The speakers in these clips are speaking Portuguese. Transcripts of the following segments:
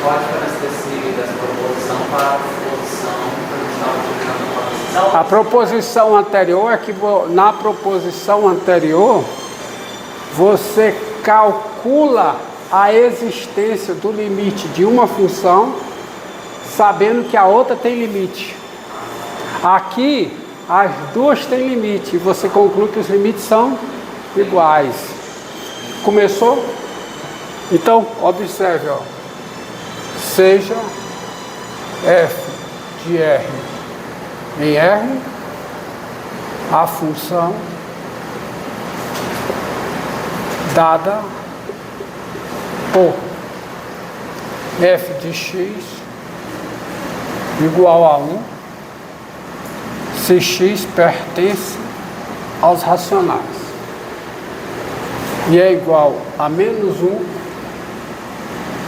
Qual a diferença dessa proposição para a proposição que a gente estava utilizando? A proposição anterior é que na proposição anterior você calcula a existência do limite de uma função sabendo que a outra tem limite. Aqui as duas têm limite e você conclui que os limites são iguais. Começou? Então observe, ó. Seja f de r em R a função dada por f de x igual a 1 se x pertence aos racionais e é igual a menos 1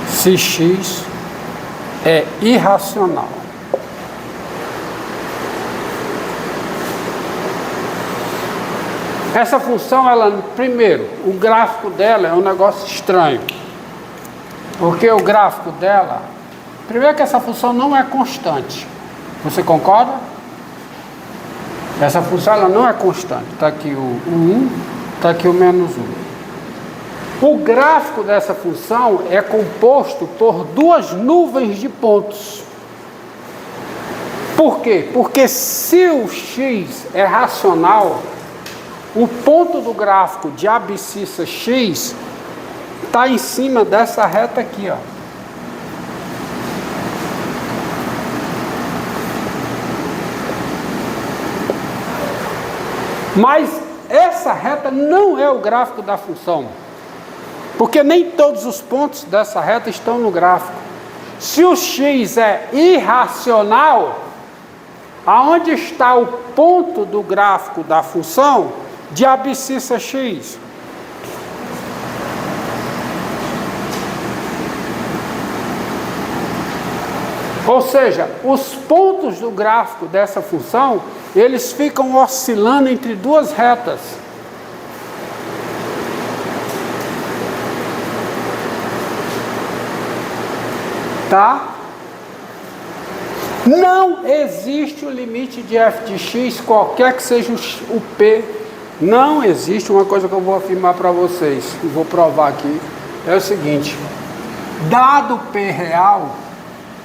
se x é irracional. Essa função, primeiro, o gráfico dela é um negócio estranho. Porque o gráfico dela, primeiro que essa função não é constante. Você concorda? Essa função ela não é constante. Está aqui o 1, está aqui o menos 1. O gráfico dessa função é composto por duas nuvens de pontos. Por quê? Porque se o x é racional, o ponto do gráfico de abscissa x está em cima dessa reta aqui, ó. Mas essa reta não é o gráfico da função, porque nem todos os pontos dessa reta estão no gráfico. Se o x é irracional, aonde está o ponto do gráfico da função de abscissa x? Ou seja, os pontos do gráfico dessa função, eles ficam oscilando entre duas retas. Tá? Não existe o limite de f de x, qualquer que seja o p. Não existe. Uma coisa que eu vou afirmar para vocês, e vou provar aqui, é o seguinte: dado p real,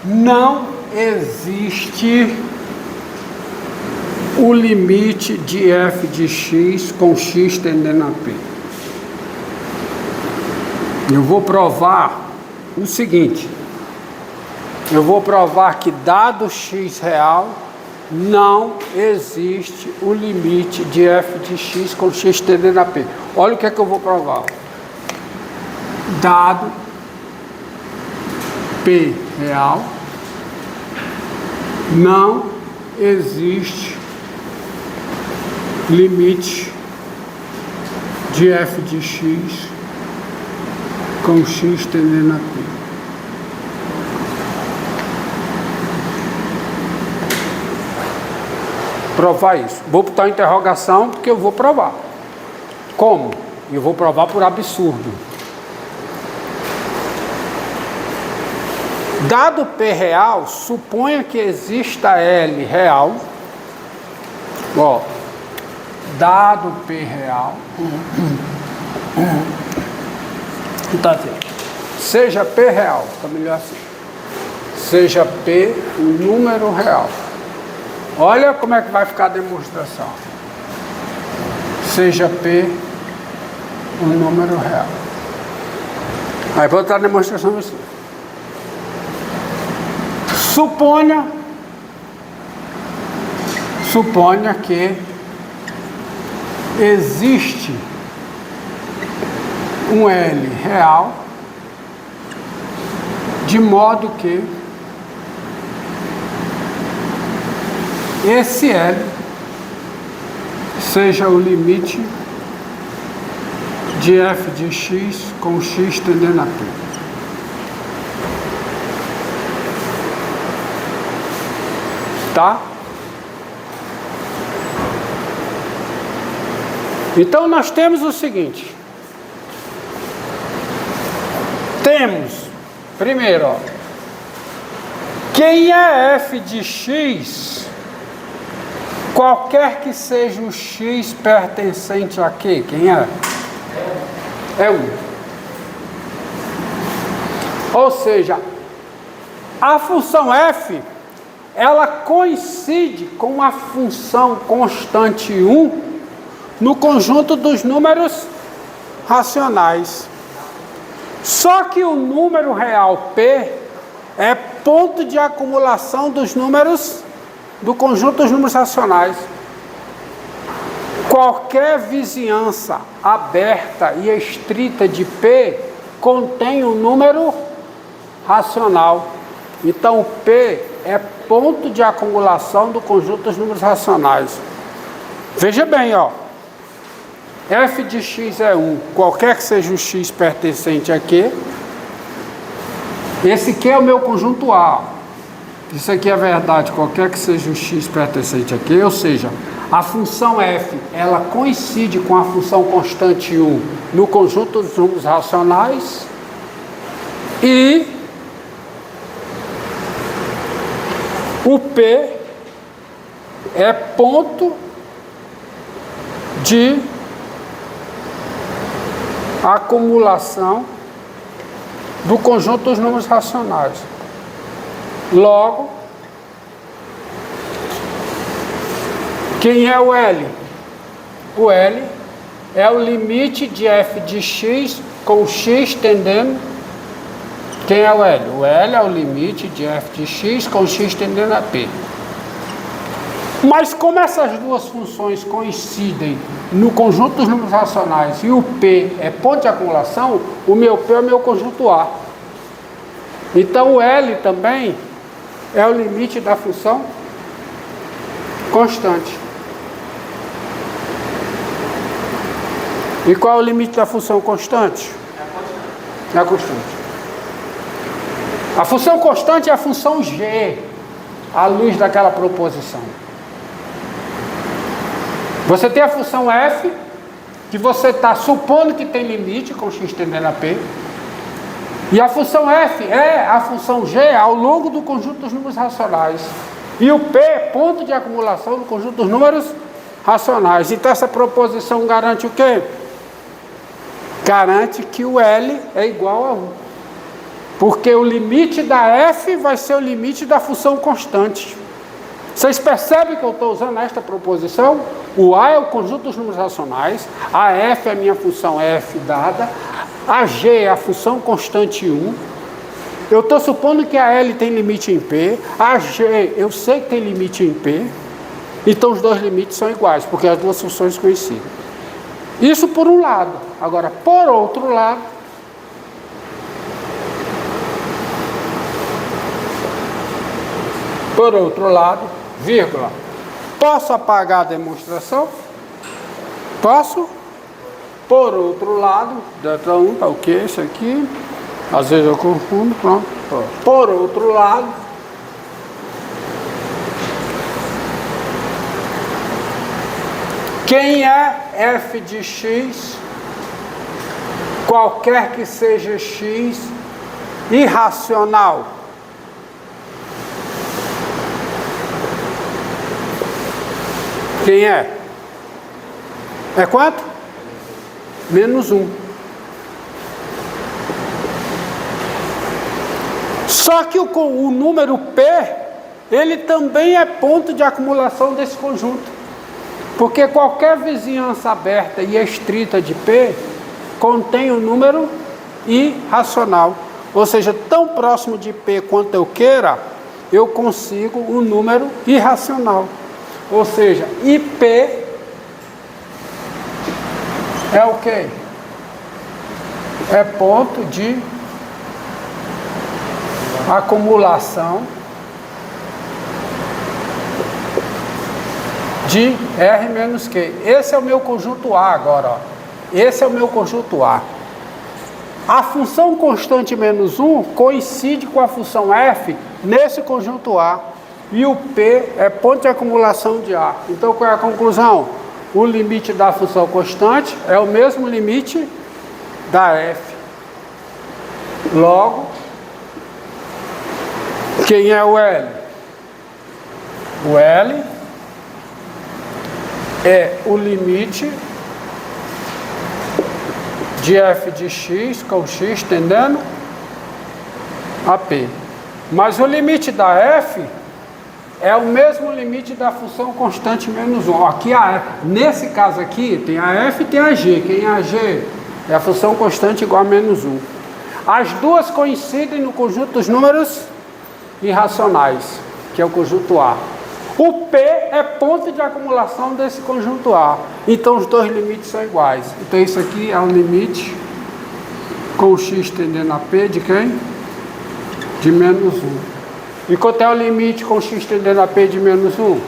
não existe o limite de f de x com x tendendo a p. Eu vou provar o seguinte: eu vou provar que dado x real, não existe o limite de f de x com x tendendo a p. Olha o que é que eu vou provar. Dado p real, não existe limite de f de x com x tendendo a p. Provar isso. Vou botar uma interrogação porque eu vou provar. Como? Eu vou provar por absurdo. Dado P real, suponha que exista L real. Ó, dado P real. Tá assim. Seja P real, fica melhor assim. Seja P um número real. Olha como é que vai ficar a demonstração. Seja P um número real. Aí vou botar a demonstração assim. Suponha que existe um L real, de modo que esse L seja o limite de f de x com x tendendo a p. Tá? Então nós temos o seguinte. Temos, primeiro, ó, Quem é f de x, qualquer que seja o x pertencente a quê? Quem é? É 1. Ou seja, a função f, ela coincide com a função constante 1 no conjunto dos números racionais. Só que o número real P é ponto de acumulação dos números do conjunto dos números racionais. Qualquer vizinhança aberta e estrita de P contém um número racional. Então, P é ponto de acumulação do conjunto dos números racionais. Veja bem, ó. F de x é 1, qualquer que seja o x pertencente a Q. Esse Q é o meu conjunto A. Isso aqui é verdade, qualquer que seja o x pertencente a Q, ou seja, a função f, ela coincide com a função constante 1 no conjunto dos números racionais e o P é ponto de acumulação do conjunto dos números racionais. Logo, quem é o L? O L é o limite de f de x com x tendendo. Quem é o L? O L é o limite de f de x com x tendendo a P. Mas como essas duas funções coincidem no conjunto dos números racionais e o P é ponto de acumulação, o meu P é o meu conjunto A. Então o L também é o limite da função constante. E qual é o limite da função constante? É a constante. A função constante é a função G, à luz daquela proposição. Você tem a função f, que você está supondo que tem limite com x tendendo a p. E a função f é a função g ao longo do conjunto dos números racionais. E o p é ponto de acumulação do conjunto dos números racionais. Então essa proposição garante o quê? Garante que o L é igual a 1. Porque o limite da f vai ser o limite da função constante. Vocês percebem que eu estou usando esta proposição? O A é o conjunto dos números racionais, a f é a minha função f dada, a g é a função constante 1. Eu estou supondo que a L tem limite em P, a g eu sei que tem limite em P, então os dois limites são iguais, porque as duas funções coincidem. Isso por um lado. Agora, por outro lado, vírgula, posso apagar a demonstração? Posso? Por outro lado, delta 1 está o que? Esse aqui, às vezes eu confundo, pronto. Por outro lado, quem é f de x, qualquer que seja x, irracional? Quem é? É quanto? Menos 1. Só que o número P, ele também é ponto de acumulação desse conjunto. Porque qualquer vizinhança aberta e estrita de P contém um número irracional. Ou seja, tão próximo de P quanto eu queira, eu consigo um número irracional. Ou seja, IP é o quê? É ponto de acumulação de R menos Q. Esse é o meu conjunto A agora, ó. Esse é o meu conjunto A. A função constante menos 1 coincide com a função F nesse conjunto A. E o P é ponto de acumulação de A. Então, qual é a conclusão? O limite da função constante é o mesmo limite da F. Logo, Quem é o L? O L é o limite de f de x com x tendendo a p. Mas o limite da f é o mesmo limite da função constante menos 1. Aqui, nesse caso aqui, tem a f e tem a g. Quem é a g? É a função constante igual a menos 1. As duas coincidem no conjunto dos números irracionais, que é o conjunto A. O P é ponto de acumulação desse conjunto A. Então os dois limites são iguais. Então isso aqui é o limite com x tendendo a P de quem? De menos 1. E quanto é o limite com x tendendo a P de menos 1?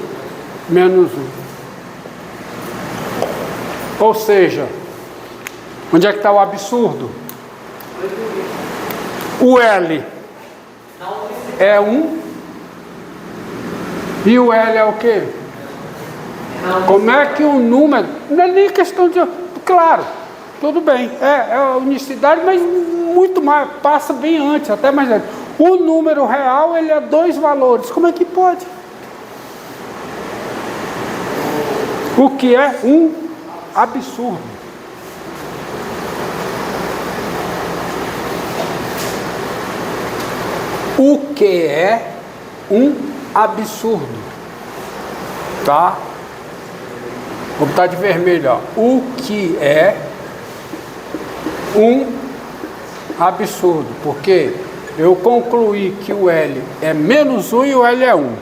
Menos 1. Ou seja, onde é que está o absurdo? O L é 1 e o L é o quê? Como é que um número... Não é nem questão de... Claro, tudo bem, é a unicidade, mas muito mais, passa bem antes, até mais antes. O número real, ele é 2 valores. Como é que pode? O que é um absurdo. O que é um absurdo. Tá? Vou botar de vermelho, ó. O que é um absurdo. Por quê? Eu concluí que o L é menos 1 e o L é 1.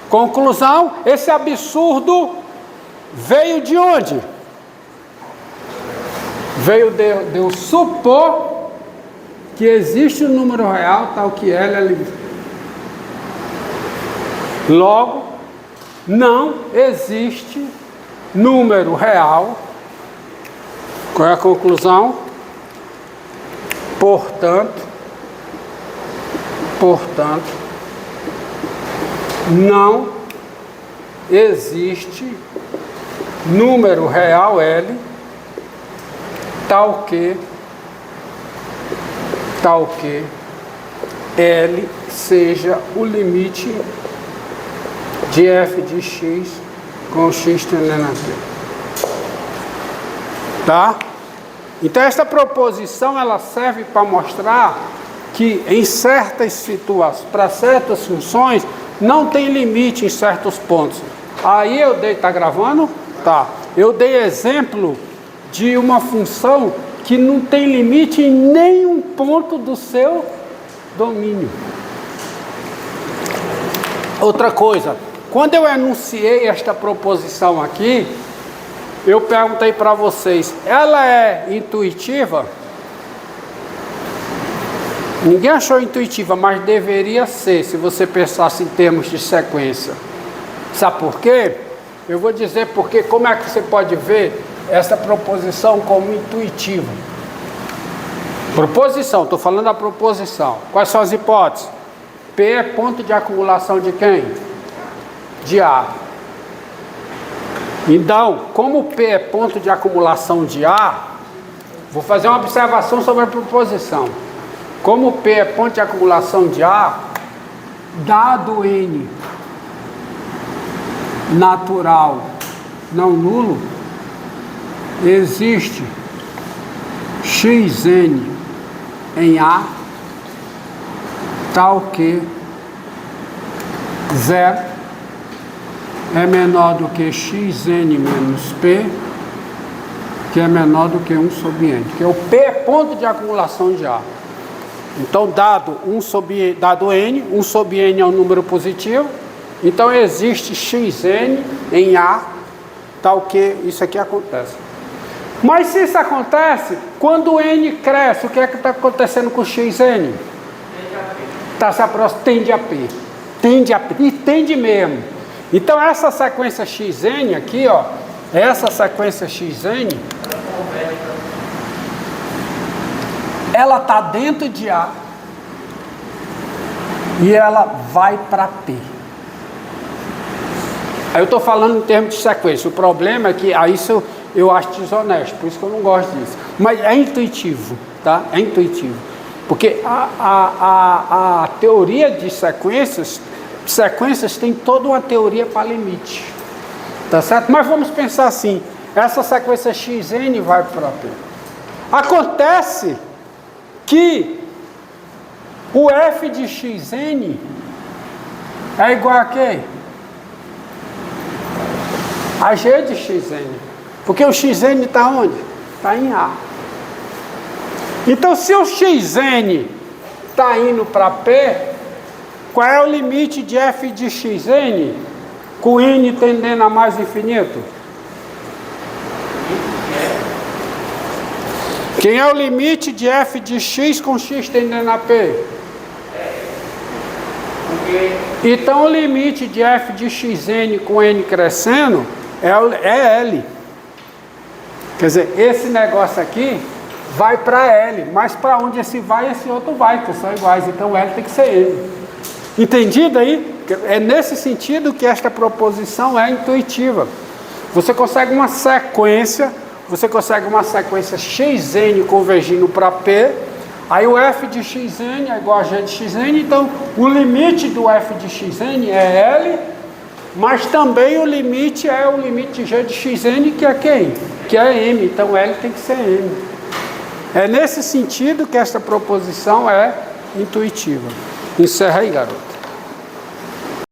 Conclusão, esse absurdo veio de onde? Veio de eu supor que existe um número real tal que L é livre. Logo, não existe número real. Qual é a conclusão? Portanto, não existe número real L tal que L seja o limite de f de x com x tendendo a p. Tá? Então esta proposição ela serve para mostrar que em certas situações, para certas funções, não tem limite em certos pontos. Aí eu dei, tá gravando? Tá. Eu dei exemplo de uma função que não tem limite em nenhum ponto do seu domínio. Outra coisa, quando eu enunciei esta proposição aqui, eu perguntei para vocês, ela é intuitiva? Ninguém achou intuitiva, mas deveria ser, se você pensasse em termos de sequência. Sabe por quê? Eu vou dizer porque, como é que você pode ver essa proposição como intuitiva? Proposição, estou falando da proposição. Quais são as hipóteses? P é ponto de acumulação de quem? De A. Então, como P é ponto de acumulação de A, vou fazer uma observação sobre a proposição. Como P é ponto de acumulação de A, dado N natural não nulo, existe xn em A tal que 0 é menor do que xn menos P, que é menor do que 1 sobre N, que é o P é ponto de acumulação de A. Então, dado N, 1 sobre N é um número positivo, então existe xn em A, tal que isso aqui acontece. Mas se isso acontece, quando N cresce, o que é que está acontecendo com xn? Tá se aproximando, tende a P. Tende a P, e tende mesmo. Então, essa sequência xn aqui, ó, essa sequência xn, ela está dentro de A e ela vai para P. Aí eu estou falando em termos de sequência. O problema é que isso eu acho desonesto, por isso que eu não gosto disso. Mas é intuitivo, tá? É intuitivo. Porque a teoria de sequências tem toda uma teoria para limite. Tá certo? Mas vamos pensar assim, essa sequência xn vai para P. Acontece que o f de xn é igual a quem? A g de xn. Porque o xn está onde? Está em A. Então, se o xn está indo para P, qual é o limite de f de xn com n tendendo a mais infinito? Quem é o limite de f de x com x tendendo a P? Então, o limite de f de xn com n crescendo é L. Quer dizer, esse negócio aqui vai para L, mas para onde esse vai, esse outro vai, que são iguais. Então, L tem que ser N. Entendido aí? É nesse sentido que esta proposição é intuitiva. Você consegue uma sequência xn convergindo para P, aí o f de xn é igual a g de xn, então o limite do f de xn é L, mas também o limite é o limite de g de xn, que é quem? Que é m, então L tem que ser m. É nesse sentido que esta proposição é intuitiva. Encerra aí, garoto.